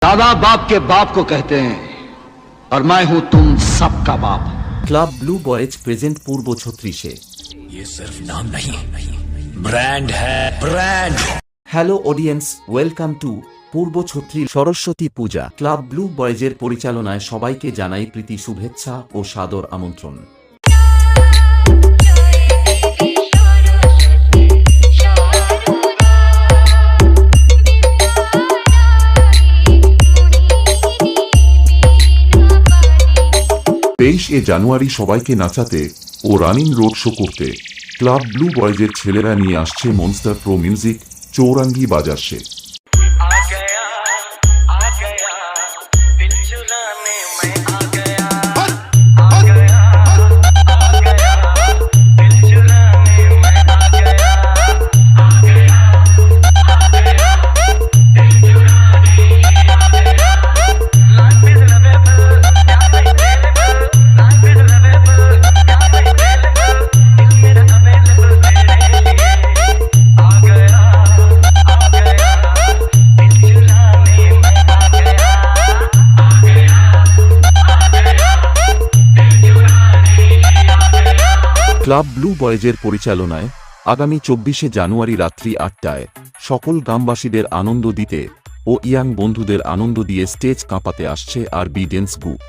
दादा बाप के बाप को कहते हैं और मैं हूं तुम सबका बाप। ক্লাব ব্লু বয়েজ প্রেজেন্ট পূর্ব 36-এ। ये सिर्फ नाम नहीं ब्रांड है, brand. Hello audience, welcome to Purba 36 Saraswati Puja. Club blue বয়েজের পরিচালনায় সবাইকে জানাই প্রীতি শুভেচ্ছা ও সাদর আমন্ত্রণ। জানুয়ারি সবাইকে নাচাতে ও রানিং রোড শো করতে ক্লাব ব্লু বয়েজের ছেলেরা নিয়ে আসছে মনস্টার প্রো মিউজিক চৌরাঙ্গি বাজার সে। ক্লাব ব্লু বয়েজের পরিচালনায় আগামী 24শে জানুয়ারি রাত্রি 8টায় সকল গ্রামবাসীদের আনন্দ দিতে ও ইয়াং বন্ধুদের আনন্দ দিয়ে স্টেজ কাঁপাতে আসছে আর বি ড্যান্স গ্রুপ।